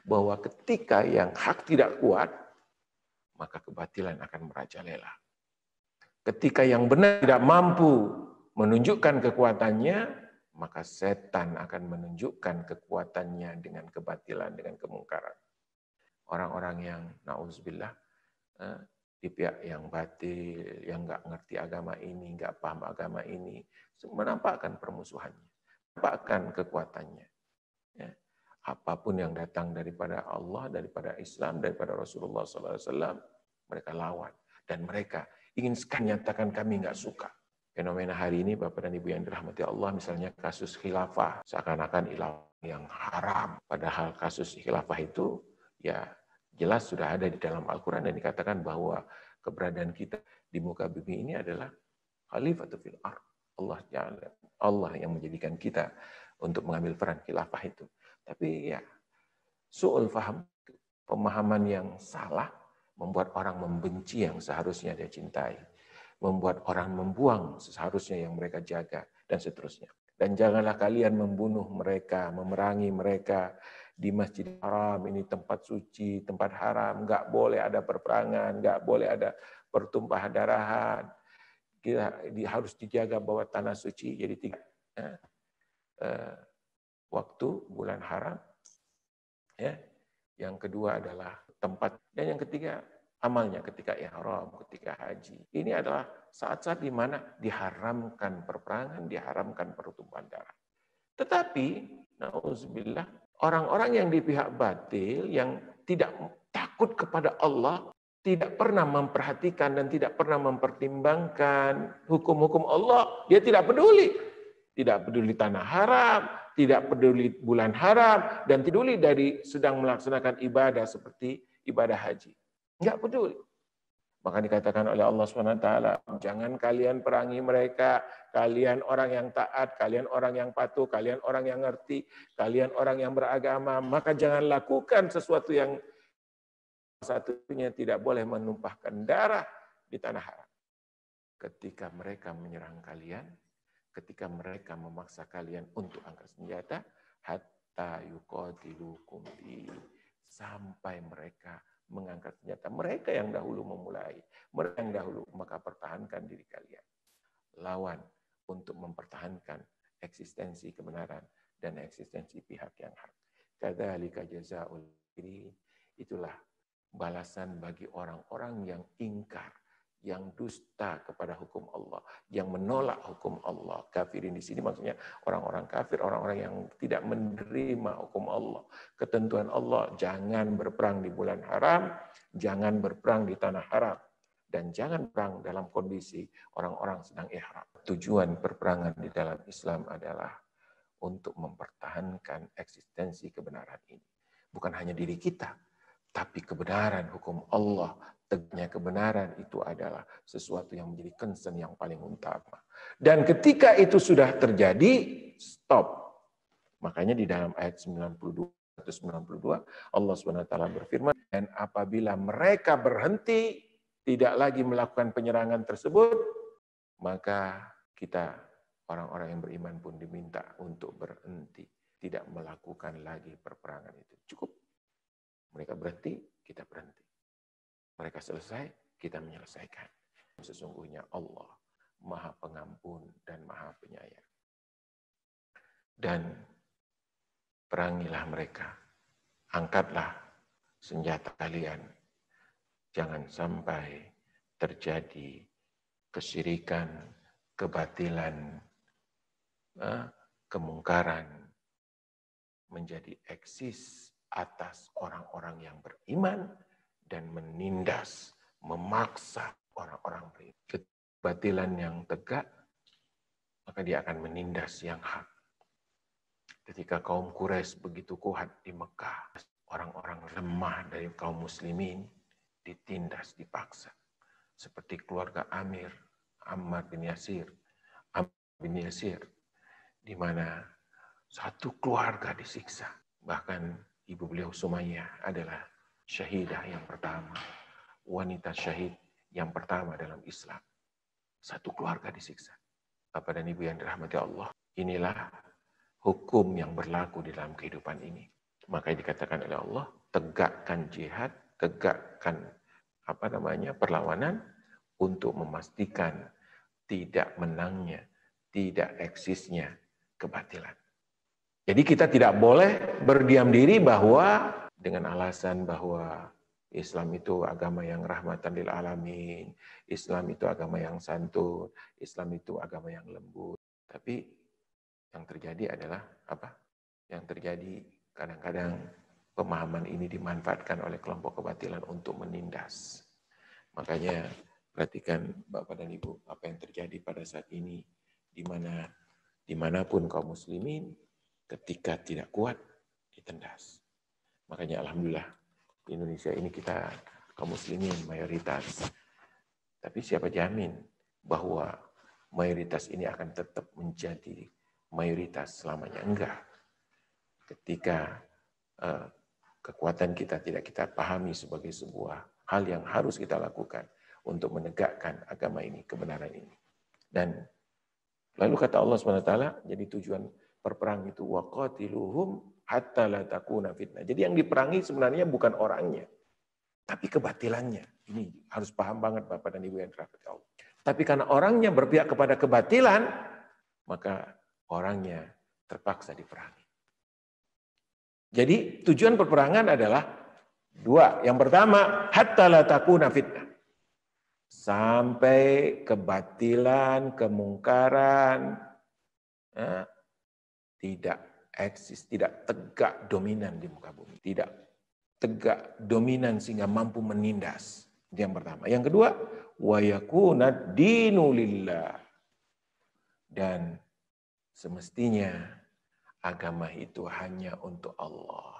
bahwa ketika yang hak tidak kuat, maka kebatilan akan merajalela. Ketika yang benar tidak mampu menunjukkan kekuatannya, maka setan akan menunjukkan kekuatannya dengan kebatilan, dengan kemungkaran. Orang-orang yang na'udzubillah di pihak yang batil, yang nggak ngerti agama ini, nggak paham agama ini, menampakkan permusuhannya, menampakkan kekuatannya. Ya. Apapun yang datang daripada Allah, daripada Islam, daripada Rasulullah SAW, mereka lawan. Dan mereka ingin sekali nyatakan kami nggak suka. Fenomena hari ini, Bapak dan Ibu yang dirahmati Allah, misalnya kasus khilafah, seakan-akan yang haram. Padahal kasus khilafah itu, ya jelas sudah ada di dalam Al-Quran dan dikatakan bahwa keberadaan kita di muka bumi ini adalah khalifatul fil ardh. Allah yang menjadikan kita untuk mengambil peran khilafah itu. Tapi ya, su'ul faham, pemahaman yang salah, membuat orang membenci yang seharusnya dia cintai. Membuat orang membuang seharusnya yang mereka jaga, dan seterusnya. Dan janganlah kalian membunuh mereka, memerangi mereka di Masjidil Haram, ini tempat suci, tempat haram, nggak boleh ada perperangan, nggak boleh ada pertumpahan darahan. Harus dijaga bahwa tanah suci, jadi 3 waktu bulan haram, ya. Yang kedua adalah tempat, dan yang ketiga amalnya ketika ihram, ketika haji. Ini adalah saat-saat di mana diharamkan perperangan, diharamkan pertumpahan darah. Tetapi, na'udzubillah, orang-orang yang di pihak batil, yang tidak takut kepada Allah, tidak pernah memperhatikan dan tidak pernah mempertimbangkan hukum-hukum Allah, dia tidak peduli. Tidak peduli tanah haram, tidak peduli bulan haram, dan tidak peduli dari sedang melaksanakan ibadah seperti ibadah haji. Enggak peduli. Maka dikatakan oleh Allah SWT, jangan kalian perangi mereka, kalian orang yang taat, kalian orang yang patuh, kalian orang yang ngerti, kalian orang yang beragama, maka jangan lakukan sesuatu yang satunya tidak boleh menumpahkan darah di tanah haram. Ketika mereka menyerang kalian, ketika mereka memaksa kalian untuk angkat senjata, hatta yuqatilukum fi, sampai mereka mengangkat senjata. Mereka yang dahulu memulai, mereka yang dahulu, maka pertahankan diri kalian. Lawan untuk mempertahankan eksistensi kebenaran dan eksistensi pihak yang hak. Kadzalika jazaa'ul kafirin, itulah balasan bagi orang-orang yang ingkar, yang dusta kepada hukum Allah, yang menolak hukum Allah. Kafirin di sini maksudnya orang-orang kafir, orang-orang yang tidak menerima hukum Allah. Ketentuan Allah, jangan berperang di bulan haram, jangan berperang di tanah haram, dan jangan perang dalam kondisi orang-orang sedang ihram. Tujuan perperangan di dalam Islam adalah untuk mempertahankan eksistensi kebenaran ini. Bukan hanya diri kita, tapi kebenaran hukum Allah. Tegaknya kebenaran itu adalah sesuatu yang menjadi concern yang paling utama. Dan ketika itu sudah terjadi, stop. Makanya di dalam ayat 92 Allah SWT berfirman, dan apabila mereka berhenti, tidak lagi melakukan penyerangan tersebut, maka kita orang-orang yang beriman pun diminta untuk berhenti, tidak melakukan lagi perperangan itu. Cukup. Mereka berhenti, kita berhenti. Mereka selesai, kita menyelesaikan. Sesungguhnya Allah Maha Pengampun dan Maha Penyayang. Dan perangilah mereka. Angkatlah senjata kalian. Jangan sampai terjadi kesyirikan, kebatilan, kemungkaran menjadi eksis atas orang-orang yang beriman dan menindas, memaksa orang-orang beriman. Kebatilan yang tegak, maka dia akan menindas yang hak. Ketika kaum Quraisy begitu kuat di Mekah, orang-orang lemah dari kaum muslimin ditindas, dipaksa. Seperti keluarga Ammar bin Yasir, di mana satu keluarga disiksa. Bahkan ibu beliau Sumayyah adalah syahidah yang pertama, wanita syahid yang pertama dalam Islam. Satu keluarga disiksa. Bapak dan Ibu yang dirahmati Allah, inilah hukum yang berlaku di dalam kehidupan ini. Maka dikatakan oleh Allah, tegakkan jihad, tegakkan perlawanan untuk memastikan tidak menangnya, tidak eksisnya kebatilan. Jadi kita tidak boleh berdiam diri bahwa dengan alasan bahwa Islam itu agama yang rahmatan lil alamin, Islam itu agama yang santun, Islam itu agama yang lembut. Tapi yang terjadi adalah apa? Yang terjadi kadang-kadang pemahaman ini dimanfaatkan oleh kelompok kebatilan untuk menindas. Makanya perhatikan Bapak dan Ibu, apa yang terjadi pada saat ini, dimanapun kaum muslimin, ketika tidak kuat, ditindas. Makanya alhamdulillah, di Indonesia ini kita kaum muslimin mayoritas. Tapi siapa jamin bahwa mayoritas ini akan tetap menjadi mayoritas selamanya? Enggak. Ketika kekuatan kita tidak kita pahami sebagai sebuah hal yang harus kita lakukan untuk menegakkan agama ini, kebenaran ini. Dan lalu kata Allah SWT, jadi tujuan perperang itu waqatiluhum hatta la takuna fitnah. Jadi yang diperangi sebenarnya bukan orangnya, tapi kebatilannya. Ini harus paham banget Bapak dan Ibu yang dirahmati Allah. Tapi karena orangnya berpihak kepada kebatilan, maka orangnya terpaksa diperangi. Jadi tujuan peperangan adalah dua. Yang pertama, hatta la takuna fitnah. Sampai kebatilan, kemungkaran tidak eksis, tidak tegak dominan di muka bumi. Tidak tegak dominan sehingga mampu menindas. Itu yang pertama. Yang kedua, wa yakunad dinu lillah. Dan semestinya agama itu hanya untuk Allah.